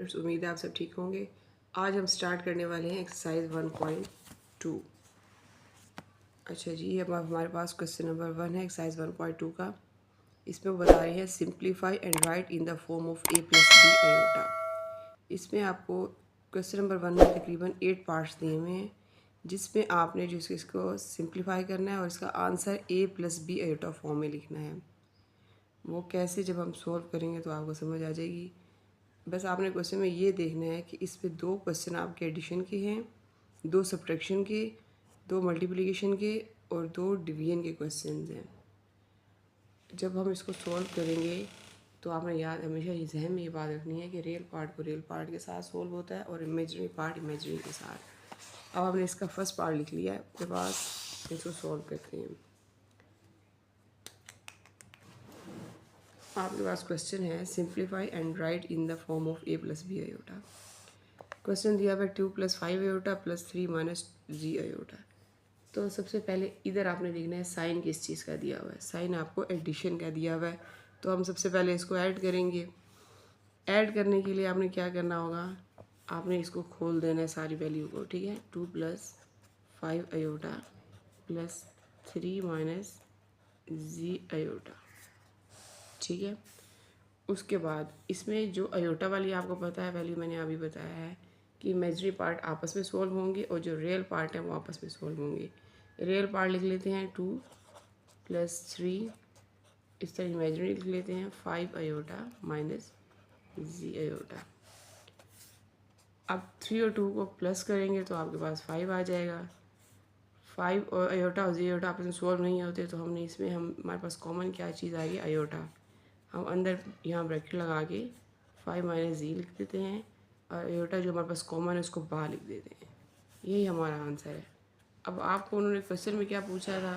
Students, उम्मीद है आप सब ठीक होंगे। आज हम स्टार्ट करने वाले हैं एक्सरसाइज 1.2। अच्छा जी, अब हमारे पास क्वेश्चन नंबर 1 है एक्सरसाइज 1.2 का। इसमें वो बता रहे हैं simplify and right in the form of a + b iota. इसमें आपको क्वेश्चन नंबर 1 में तकरीबन 8 पार्ट्स दिए हुए हैं, जिसमें आपने जो इसको सिंप्लीफाई करना है और इसका answer a + b iota form में लिखना है। वो कैसे, जब हम सॉल्व करेंगे तो आपको समझ आ जाएगी। बस आपने क्वेश्चन में ये देखना है कि इस पे 2 क्वेश्चन आपके एडिशन के हैं, 2 सब्ट्रैक्शन के, 2 मल्टीप्लिकेशन के और 2 डिवीजन के क्वेश्चन हैं। जब हम इसको सॉल्व करेंगे तो आपने याद हमेशा ये जहन में ये बात रखनी है कि रियल पार्ट को रियल पार्ट के साथ सॉल्व होता है और इमेजनरी पार्ट इमेजनरी के साथ। अब हमने इसका फर्स्ट पार्ट लिख लिया है अपने पास, इसको सॉल्व करते हैं। आपके पास क्वेश्चन है simplify and right in the form of a + b iota. Question दिया हुआ है 2 + 5 आयोटा + 3 - g आयोटा। तो सबसे पहले इधर आपने देखना है साइन किस चीज़ का दिया हुआ है। साइन आपको एडिशन का दिया हुआ है, तो हम सबसे पहले इसको ऐड करेंगे। ऐड करने के लिए आपने क्या करना होगा, आपने इसको खोल देना है सारी वैल्यू को, ठीक है। 2 + 5 आयोटा + 3 - g आयोटा, ठीक है। उसके बाद इसमें जो अयोटा वाली आपको पता है वैल्यू, मैंने अभी बताया है कि इमेजनरी पार्ट आपस में सोल्व होंगे और जो रियल पार्ट है वो आपस में सोल्व होंगे। रियल पार्ट लिख लेते हैं 2 + 3, इस तरह इमेजनरी लिख लेते हैं 5 आयोटा - g आयोटा। अब 3 और 2 को प्लस करेंगे तो आपके पास 5 आ जाएगा। 5 और अयोटा और जी आयोटा आपस में सोल्व नहीं होते, तो हमने इसमें हमारे पास कॉमन क्या चीज़ आ गई, अयोटा। हम अंदर यहाँ ब्रैकेट लगा के 5 - z लिख देते हैं और आयोटा जो हमारे पास कॉमन है उसको बाहर लिख देते हैं। यही हमारा आंसर है। अब आपको उन्होंने क्वेश्चन में क्या पूछा था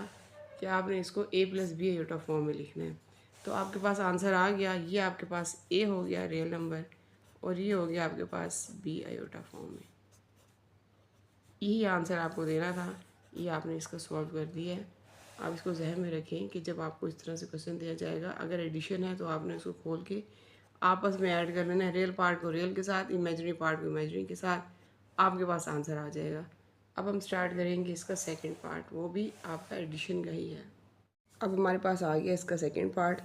कि आपने इसको a + b आयोटा फॉर्म में लिखना है, तो आपके पास आंसर आ गया। ये आपके पास a हो गया रियल नंबर और ये हो गया आपके पास b आयोटा फॉर्म में। यही आंसर आपको देना था, ये आपने इसका सॉल्व कर दिया है। आप इसको जहन में रखें कि जब आपको इस तरह से क्वेश्चन दिया जाएगा, अगर एडिशन है तो आपने उसको खोल के आपस में ऐड कर लेना है, रियल पार्ट को रियल के साथ, इमेजनरी पार्ट को इमेजनरी के साथ, आपके पास आंसर आ जाएगा। अब हम स्टार्ट करेंगे इसका सेकंड पार्ट, वो भी आपका एडिशन का ही है। अब हमारे पास आ गया इसका सेकंड पार्ट।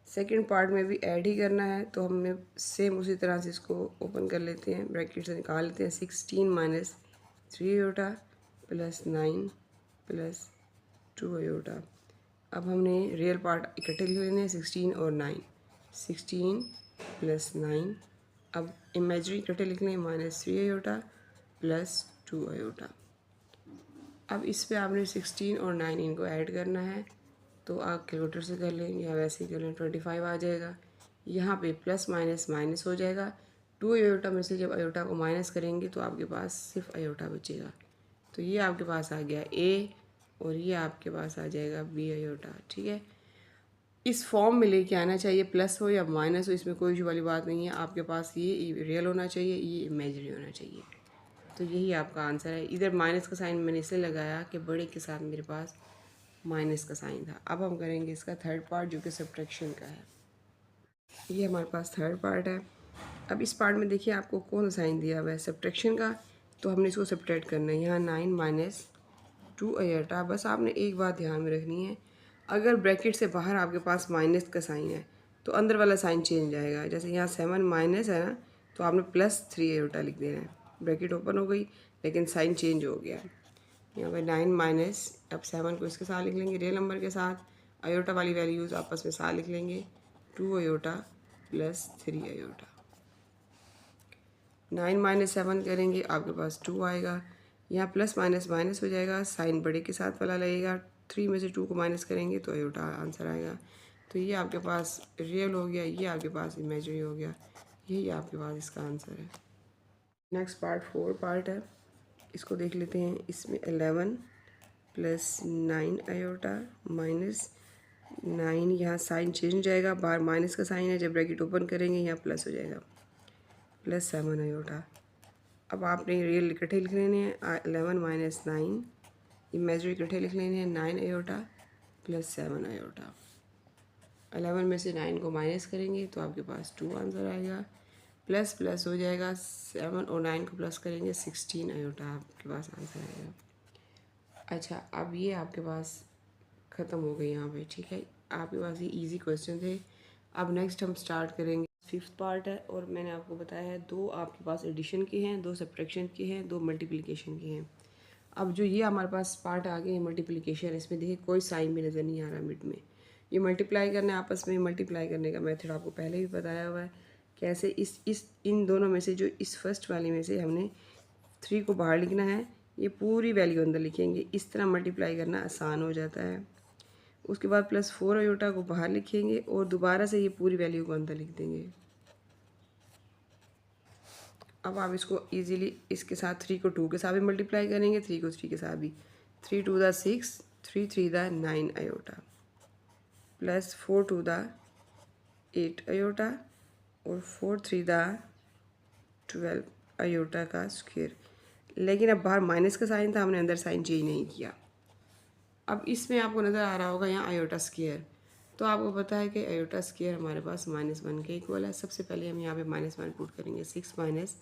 सेकंड पार्ट में भी ऐड ही करना है, तो हमने सेम उसी तरह से इसको ओपन कर लेते हैं, ब्रैकेट से निकाल लेते हैं। 16 - 3 आयोटा + 9 + 2 आयोटा। अब हमने रियल पार्ट इकट्ठे लिख लेने हैं, 16 और 9, 16 + 9। अब इमेजरी इकट्ठे लिखने हैं, -3 आयोटा + 2 आयोटा। अब इस पे आपने 16 और 9 इनको ऐड करना है, तो आप कैलकुलेटर से कर लें या वैसे ही कर लें, 25 आ जाएगा। यहाँ पे प्लस माइनस माइनस हो जाएगा। 2 आयोटा में से जब आयोटा को माइनस करेंगे तो आपके पास सिर्फ आयोटा बचेगा। तो ये आपके पास आ गया a और ये आपके पास आ जाएगा b आयोटा, ठीक है। इस फॉर्म में लेके आना चाहिए, प्लस हो या माइनस हो, इसमें कोई इशू वाली बात नहीं है। आपके पास ये रियल होना चाहिए, ये इमेजरी होना चाहिए। तो यही आपका आंसर है। इधर माइनस का साइन मैंने इसलिए लगाया कि बड़े के साथ मेरे पास माइनस का साइन था। अब हम करेंगे इसका थर्ड पार्ट जो कि सब्ट्रैक्शन का है। ये हमारे पास थर्ड पार्ट है। अब इस पार्ट में देखिए आपको कौन सा साइन दिया हुआ है, सब्ट्रैक्शन का, तो हमने इसको सब्ट्रैक्ट करना है। यहाँ 9 - 2 आयोटा। बस आपने एक बात ध्यान में रखनी है, अगर ब्रैकेट से बाहर आपके पास माइनस का साइन है तो अंदर वाला साइन चेंज आएगा। जैसे यहाँ 7 माइनस है ना, तो आपने +3 आयोटा लिख देना है। ब्रैकेट ओपन हो गई लेकिन साइन चेंज हो गया। यहाँ पर 9 अब 7 को इसके साथ लिख लेंगे रियल नंबर के साथ, आयोटा वाली वैल्यूज़ आपस में साथ लिख लेंगे, 2 आयोटा + 3 आयोटा। 9 - 7 करेंगे आपके पास 2 आएगा। यहाँ प्लस माइनस माइनस हो जाएगा, साइन बड़े के साथ वाला लगेगा। 3 में से 2 को माइनस करेंगे तो आयोटा आंसर आएगा। तो ये आपके पास रियल हो गया, ये आपके पास इमेजरी हो गया। यही आपके पास इसका आंसर है। नेक्स्ट पार्ट 4 पार्ट है, इसको देख लेते हैं। इसमें 11 + 9 आयोटा -9, यहाँ साइन चेंज हो जाएगा, बाहर माइनस का साइन है, जब ब्रैकेट ओपन करेंगे यहाँ प्लस हो जाएगा, +7 आयोटा। अब आपने रियल इकट्ठे लिख लेने हैं, 11 - 9, इमेजरी इकट्ठे लिख लेने हैं, 9 आयोटा + 7 आयोटा। 11 में से 9 को माइनस करेंगे तो आपके पास 2 आंसर आएगा। प्लस प्लस हो जाएगा 7 और 9 को प्लस करेंगे 16 आयोटा आपके पास आंसर आएगा। अच्छा, अब ये आपके पास ख़त्म हो गई यहाँ पे, ठीक है। आपके पास ये इजी क्वेश्चन थे। अब नेक्स्ट हम स्टार्ट करेंगे, फिफ्थ पार्ट है और मैंने आपको बताया है 2 आपके पास एडिशन के हैं, 2 सब्ट्रैक्शन के हैं, 2 मल्टीप्लिकेशन के हैं। अब जो ये हमारे पास पार्ट आ गए मल्टीप्लिकेशन, इसमें देखिए कोई साइन भी नज़र नहीं आ रहा मिड में। ये मल्टीप्लाई करना है, आपस में मल्टीप्लाई करने का मेथड आपको पहले भी बताया हुआ है कैसे। इस इन दोनों में से जो इस फर्स्ट वाले में से हमने 3 को बाहर लिखना है, ये पूरी वैल्यू अंदर लिखेंगे। इस तरह मल्टीप्लाई करना आसान हो जाता है। उसके बाद प्लस 4 आयोटा को बाहर लिखेंगे और दोबारा से ये पूरी वैल्यू को अंदर लिख देंगे। अब आप इसको इजीली इसके साथ 3 को 2 के साथ भी मल्टीप्लाई करेंगे, 3 को 3 के साथ भी। 3 2 the 6, 3 3 the 9 iota, plus 4 2 the 8 iota और 4 3 द 12 आयोटा का स्क्वायर। लेकिन अब बाहर माइनस का साइन था, हमने अंदर साइन चेंज नहीं किया। अब इसमें आपको नज़र आ रहा होगा यहाँ आयोटा स्क्वायर, तो आपको पता है कि आयोटा स्क्वायर हमारे पास -1 के इक्वल है। सबसे पहले हम यहाँ पे -1 पुट करेंगे। 6 minus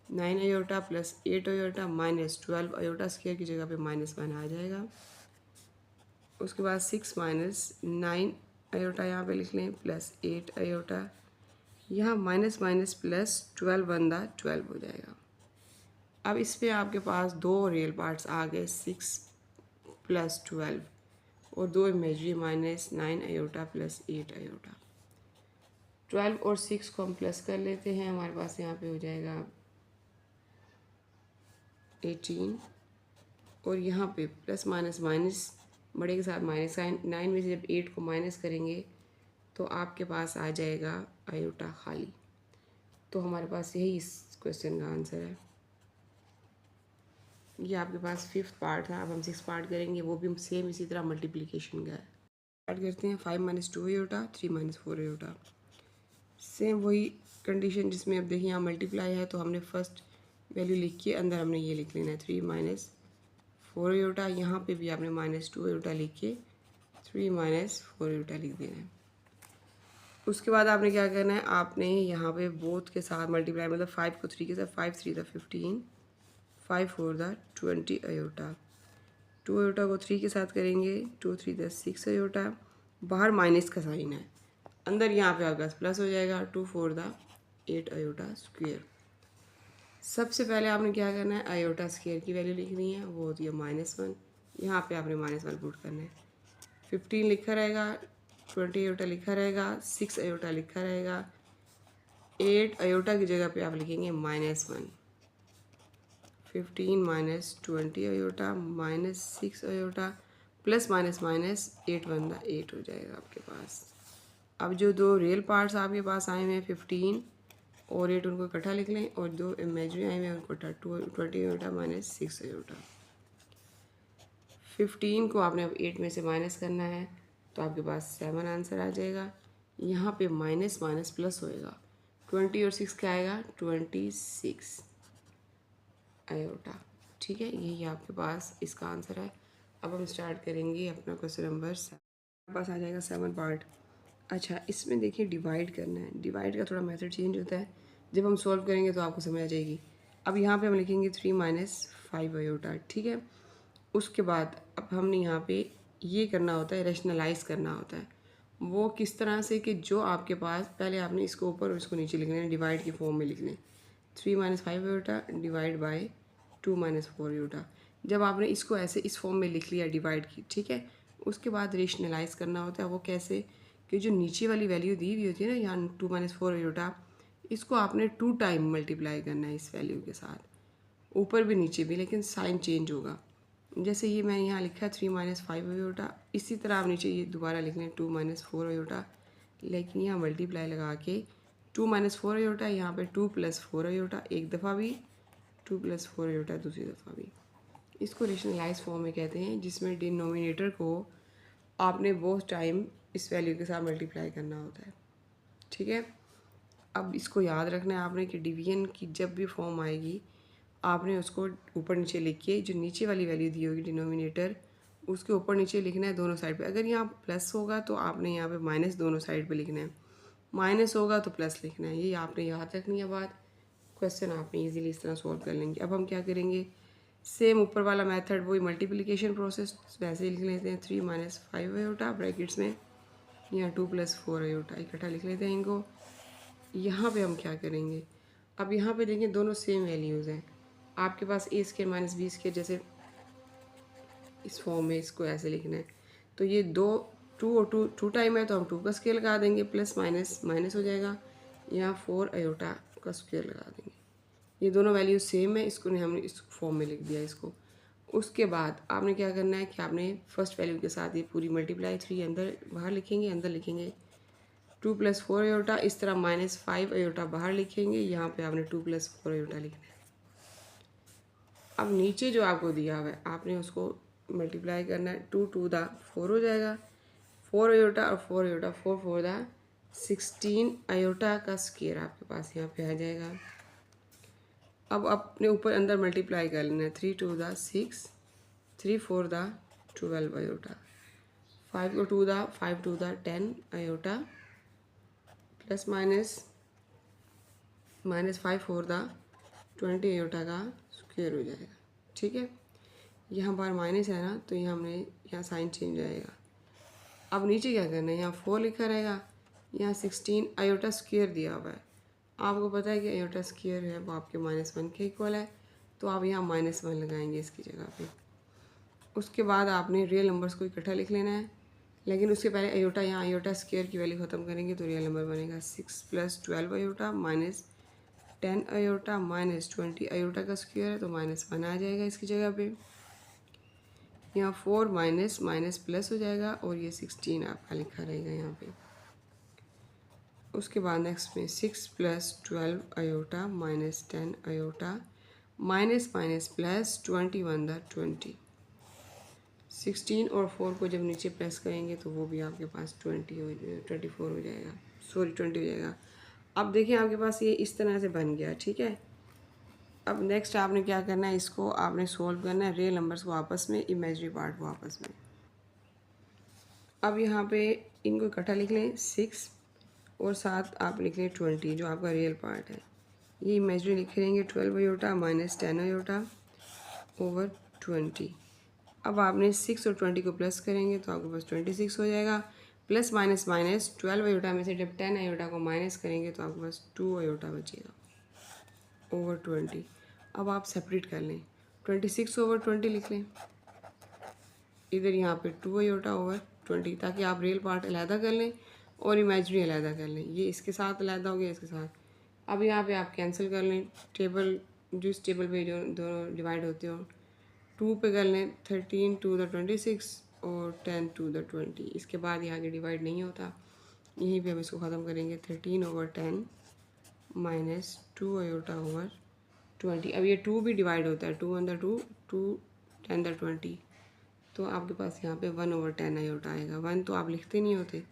9 iota plus 8 iota minus 12 iota square की जगह पे -1 आ जाएगा। उसके बाद 6 माइनस 9 आयोटा यहाँ पे लिख लें प्लस 8 आयोटा, यहाँ माइनस माइनस प्लस 12 1 द 12 हो जाएगा। अब इस पर आपके पास 2 रियल पार्ट्स आ गए, 6 प्लस 12 और 2 इमेजरी -9 आयोटा प्लस 8 आयोटा। 12 और 6 को हम प्लस कर लेते हैं, हमारे पास यहाँ पे हो जाएगा 18 और यहाँ पे प्लस माइनस माइनस बड़े के साथ माइनस साइन। 9 में से जब 8 को माइनस करेंगे तो आपके पास आ जाएगा आयोटा खाली। तो हमारे पास यही इस क्वेश्चन का आंसर है। ये आपके पास फिफ्थ पार्ट था। अब हम सिक्स पार्ट करेंगे, वो भी सेम इसी तरह मल्टीप्लिकेशन का है। स्टार्ट करते हैं। 5 minus 2 iota, 3 minus 4 iota. Same वही कंडीशन जिसमें अब देखिए यहाँ मल्टीप्लाई है तो हमने फर्स्ट वैल्यू लिख के अंदर हमने ये लिख लेना है 3 माइनस 4 आयोटा। यहाँ पे भी आपने -2 आयोटा लिख के 3 माइनस 4 आयोटा लिख देना है। उसके बाद आपने क्या करना है, आपने यहाँ पे बोथ के साथ मल्टीप्लाई, मतलब 5 को 3 के साथ, 5 3 द 15, 5 4 द 20 आयोटा। 2 आयोटा को 3 के साथ करेंगे, 2 3 द 6 आयोटा। बाहर माइनस का साइन है, अंदर यहाँ पे आपके पास प्लस हो जाएगा, 2 4 द 8 आयोटा स्क्वायर। सबसे पहले आपने क्या करना है, आयोटा स्क्वायर की वैल्यू लिखनी है, वो होती है -1। यहाँ पे आपने -1 पुट करना है। 15 लिखा रहेगा, 20 आयोटा लिखा रहेगा, 6 आयोटा लिखा रहेगा, 8 आयोटा की जगह पे आप लिखेंगे -1। 15 minus 20 iota minus 6 iota plus minus minus 8 1 the 8 हो जाएगा आपके पास। अब जो 2 रियल पार्ट्स आपके पास आए हुए हैं 15 और 8, उनको इकट्ठा लिख लें, और 2 इमेजरी आए हुए हैं उनको 20 आयोटा माइनस 6 आयोटा। 15 को आपने अब 8 में से माइनस करना है तो आपके पास 7 आंसर आ जाएगा। यहाँ पे माइनस माइनस प्लस होएगा, 20 और 6 क्या आएगा, 26 आयोटा। ठीक है, यही आपके पास इसका आंसर है। अब हम स्टार्ट करेंगे अपना क्वेश्चन नंबर 7। हमारे पास आ जाएगा 7 पार्ट। अच्छा, इसमें देखिए डिवाइड करना है। डिवाइड का थोड़ा मेथड चेंज होता है, जब हम सॉल्व करेंगे तो आपको समझ आ जाएगी। अब यहाँ पे हम लिखेंगे 3 माइनस 5 आयोटा, ठीक है। उसके बाद अब हमने यहाँ पे ये करना होता है, रैशनलाइज करना होता है। वो किस तरह से कि जो आपके पास, पहले आपने इसको ऊपर और इसको नीचे लिखना है, डिवाइड की फॉर्म में लिखना है। 3 minus 5 iota divide by 2 minus 4 iota. जब आपने इसको ऐसे इस फॉर्म में लिख लिया डिवाइड की, ठीक है, उसके बाद रेशनलाइज करना होता है। वो कैसे कि जो नीचे वाली वैल्यू दी हुई होती है ना, यहाँ 2 माइनस 4 आयोटा, इसको आपने 2 टाइम मल्टीप्लाई करना है इस वैल्यू के साथ, ऊपर भी नीचे भी, लेकिन साइन चेंज होगा। जैसे ये मैंने यहाँ लिखा 3 माइनस 5 आयोटा, इसी तरह आप नीचे ये दोबारा लिख लें 2 माइनस 4 आयोटा, लेकिन यहाँ मल्टीप्लाई लगा के 2 माइनस 4 आयोटा, यहाँ पे 2 प्लस 4 आयोटा एक दफ़ा भी, 2 प्लस 4 आयोटा दूसरी दफ़ा भी। इसको रेशनलाइज फॉर्म में कहते हैं, जिसमें डिनोमिनेटर को आपने बोथ टाइम इस वैल्यू के साथ मल्टीप्लाई करना होता है। ठीक है, अब इसको याद रखना है आपने कि डिवीजन की जब भी फॉर्म आएगी, आपने उसको ऊपर नीचे लिख के जो नीचे वाली वैल्यू दी होगी डिनोमिनेटर, उसके ऊपर नीचे लिखना है दोनों साइड पे। अगर यहाँ प्लस होगा तो आपने यहाँ पे माइनस दोनों साइड पे लिखना है। माइनस होगा तो प्लस लिखना है, ये आपने याद रखनी है बात। क्वेश्चन आपने इजीली इस तरह सॉल्व कर लेंगे। अब हम क्या करेंगे, सेम ऊपर वाला मेथड, वही मल्टीप्लिकेशन प्रोसेस वैसे ही लिख लेते हैं। 3 माइनस 5 आयोटा ब्रैकेट्स में, यहाँ 2 प्लस 4 आयोटा, इकट्ठा लिख लेते हैं इनको। यहाँ पे हम क्या करेंगे, अब यहाँ पे देखें दोनों सेम वैल्यूज़ हैं। आपके पास ए स्केयर माइनस बी स्केयर, जैसे इस फॉर्म में इसको ऐसे लिखना है, तो ये दो टू और टू टाइम है तो हम 2 का स्केयर लगा देंगे, प्लस माइनस माइनस हो जाएगा, यहाँ 4 आयोटा का स्केयर लगा देंगे। ये दोनों वैल्यू सेम है, इसको हमने इस फॉर्म में लिख दिया इसको। उसके बाद आपने क्या करना है कि आपने फर्स्ट वैल्यू के साथ ये पूरी मल्टीप्लाई 3 अंदर बाहर लिखेंगे, अंदर लिखेंगे 2 प्लस 4 आयोटा, इस तरह माइनस 5 आयोटा बाहर लिखेंगे, यहाँ पे आपने 2 प्लस 4 आयोटा लिखना है। अब नीचे जो आपको दिया हुआ है आपने उसको मल्टीप्लाई करना है, 2 टू द 4 हो जाएगा, 4 आयोटा और 4 आयोटा, 4 4 द 16 आयोटा का स्केयर आपके पास यहाँ पे आ जाएगा। अब अपने ऊपर अंदर मल्टीप्लाई कर लेना है, 3 टू द 6, 3 4 द 12 आयोटा, 5 को 2 द 5 टू द 10 आयोटा, प्लस माइनस माइनस 5 4 द 20 आयोटा का स्क्वायर हो जाएगा। ठीक है, यहाँ पर माइनस है ना, तो यहाँ हमने यहाँ साइन चेंज आएगा। अब नीचे क्या करना है, यहाँ 4 लिखा रहेगा, यहाँ 16 आयोटा स्क्वायर दिया हुआ है। आपको पता है कि आयोटा स्क्वायर है वो आपके -1 के इक्वल है, तो आप यहाँ -1 लगाएंगे इसकी जगह पे। उसके बाद आपने रियल नंबर्स को इकट्ठा लिख लेना है, लेकिन उसके पहले आयोटा, यहाँ आयोटा स्क्वायर की वैल्यू ख़त्म करेंगे तो रियल नंबर बनेगा 6 plus 12 iota minus 10 iota minus 20 iota का स्क्वायर है तो -1 आ जाएगा इसकी जगह पे। यहाँ 4 माइनस माइनस प्लस हो जाएगा और ये 16 आपका लिखा रहेगा यहाँ पे। उसके बाद नेक्स्ट में 6 plus 12 iota minus 10 iota minus minus plus 21 the 20। 16 और 4 को जब नीचे प्लस करेंगे तो वो भी आपके पास 24 हो जाएगा, सॉरी 20 हो जाएगा। अब देखिए आपके पास ये इस तरह से बन गया। ठीक है, अब नेक्स्ट आपने क्या करना है, इसको आपने सोल्व करना है, रियल नंबर्स को आपस में, इमेजरी पार्ट को आपस में। अब यहाँ पे इनको इकट्ठा लिख लें 6 और साथ आप लिख लें 20 जो आपका रियल पार्ट है। ये इमेजरी लिख लेंगे 12 आयोटा माइनस 10 आयोटा ओवर 20। अब आपने 6 और 20 को प्लस करेंगे तो आपके पास 26 हो जाएगा, प्लस माइनस माइनस 12 आयोटा में से जब 10 आयोटा को माइनस करेंगे तो आपके पास 2 आयोटा बचेगा ओवर 20। अब आप सेपरेट कर लें, 26 ओवर 20 लिख लें, इधर यहाँ पे 2 आयोटा ओवर 20, ताकि आप रियल पार्ट अलहदा कर लें और इमेजरी अलहदा कर लें। ये इसके साथ अलहदा हो गया, इसके साथ। अब यहाँ पे आप कैंसिल कर लें, टेबल जिस टेबल पे जो दोनों डिवाइड होते हो, 2 पे कर लें 13 टू द 26 और 10 टू द 20। इसके बाद यहाँ आगे डिवाइड नहीं होता, यहीं पे हम इसको ख़त्म करेंगे, 13 ओवर 10 माइनस 2 आयोटा ओवर 20। अब ये 2 भी डिवाइड होता है, 2 अंदर 2, 2 10 द 20, तो आपके पास यहाँ पे 1 ओवर 10 आयोटा आएगा। 1 तो आप लिखते नहीं होते,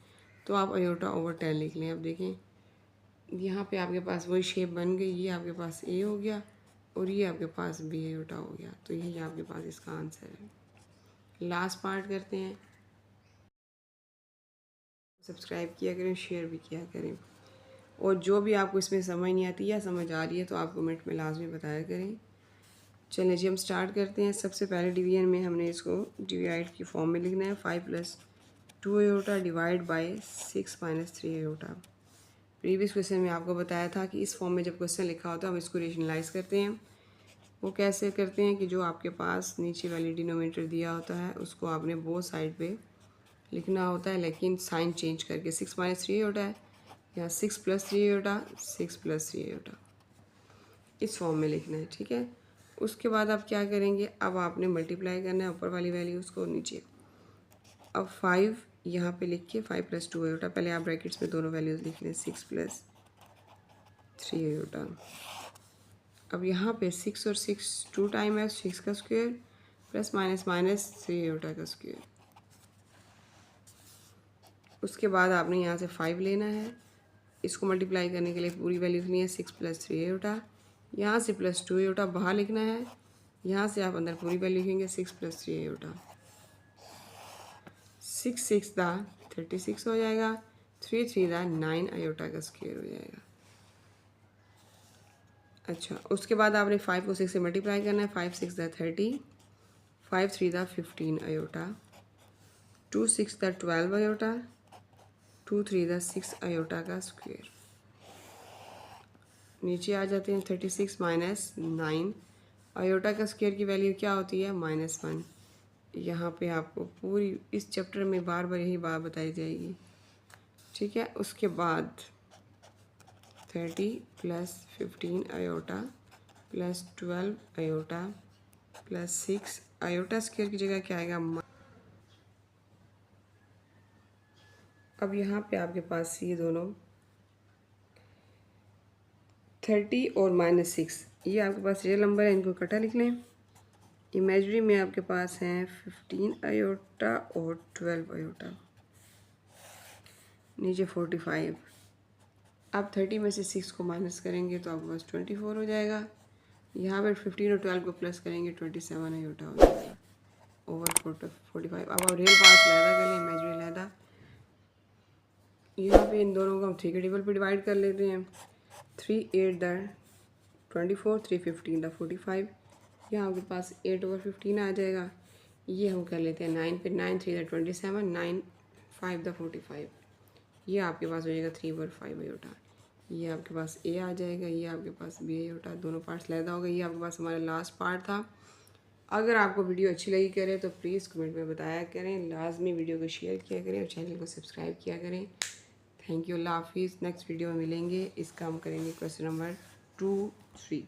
तो आप आयोटा ओवर 10 लिख लें। अब देखें यहाँ पे आपके पास वही शेप बन गई, ये आपके पास ए हो गया और ये आपके पास बी आयोटा हो गया, तो यही आपके पास इसका आंसर है। लास्ट पार्ट करते हैं, सब्सक्राइब किया करें, शेयर भी किया करें, और जो भी आपको इसमें समझ नहीं आती या समझ आ रही है तो आप कमेंट में लाजमी बताया करें। चलिए जी हम स्टार्ट करते हैं। सबसे पहले डिवीजन में हमने इसको डिवाइड की फॉर्म में लिखना है, 5 plus 2 iota divide by 6 minus 3 iota. Previous question में आपको बताया था कि इस फॉर्म में जब क्वेश्चन लिखा होता है हम इसको रेशनलाइज करते हैं। वो कैसे करते हैं कि जो आपके पास नीचे वाली डिनोमिनेटर दिया होता है उसको आपने बोथ साइड पे लिखना होता है, लेकिन साइन चेंज करके। 6 माइनस 3 आयोटा है, यहाँ 6 प्लस 3 आयोटा, 6 प्लस 3 आयोटा, इस फॉर्म में लिखना है। ठीक है, उसके बाद आप क्या करेंगे, अब आपने मल्टीप्लाई करना है ऊपर वाली वैल्यूज़ को नीचे। अब 5 यहाँ पे लिख के 5 प्लस 2 आयोटा, पहले आप ब्रैकेट्स में दोनों वैल्यूज़ लिख लें, 6 प्लस 3 आयोटा। अब यहाँ पे 6 और 6 2 टाइम है, 6 का square plus minus minus 3 iota का स्क्वायर। उसके बाद आपने यहाँ से 5 लेना है, इसको मल्टीप्लाई करने के लिए पूरी वैल्यू लिखनी है, 6 प्लस 3 आयोटा, यहाँ से प्लस 2 आयोटा बाहर लिखना है, यहाँ से आप अंदर पूरी वैल्यू लिखेंगे, 6 प्लस 3 आयोटा। 6 6 दा 36 हो जाएगा, 3 3 दा 9 आयोटा का स्क्वायर हो जाएगा। अच्छा, उसके बाद आपने 5 को 6 से मल्टीप्लाई करना है। 5 6 दा 30, 5 3 दा 15 आयोटा, 2 6 दा 12 आयोटा, 2 3 दा 6 आयोटा का स्क्वायर। नीचे आ जाते हैं। 36 माइनस 9 आयोटा का स्क्वायर की वैल्यू क्या होती है? -1। यहाँ पे आपको पूरी इस चैप्टर में बार बार यही बात बताई जाएगी, ठीक है। उसके बाद 30 plus 15 iota plus 12 iota plus 6 iota square की जगह क्या आएगा? अब यहाँ पे आपके पास ये दोनों 30 और -6 ये आपके पास रियल नंबर है, इनको इकट्ठा लिख लें। इमेजरी में आपके पास हैं 15 आयोटा और 12 आयोटा, नीचे 45। आप 30 में से 6 को माइनस करेंगे तो आपके पास 24 हो जाएगा। यहाँ पर 15 और 12 को प्लस करेंगे 27 आयोटा हो जाएगा ओवर 45। अब आप रियल पार्ट लैदा कर लें, इमेजरी लैदा। यहाँ पे इन दोनों को हम 3 के टेबल पे डिवाइड कर लेते हैं। 3 8 दा 24, 3 15 दा 45। यहाँ आपके पास 8 ओवर 15 आ जाएगा। ये हम कर लेते हैं 9 पे। 9 3 दा 27, 9 5 दा 45। ये आपके पास हो जाएगा 3 ओवर 5 आयोटा। ये आपके पास ए आ जाएगा, ये आपके पास बी आयोटा। दोनों पार्ट्स लैदा होगा। ये आपके पास हमारा लास्ट पार्ट था। अगर आपको वीडियो अच्छी लगी करें तो प्लीज़ कमेंट में बताया करें। लाजमी वीडियो को शेयर किया करें और चैनल को सब्सक्राइब किया करें। थैंक यू, अल्लाह हाफिज़। नेक्स्ट वीडियो में मिलेंगे। इसका हम करेंगे क्वेश्चन नंबर 2 3।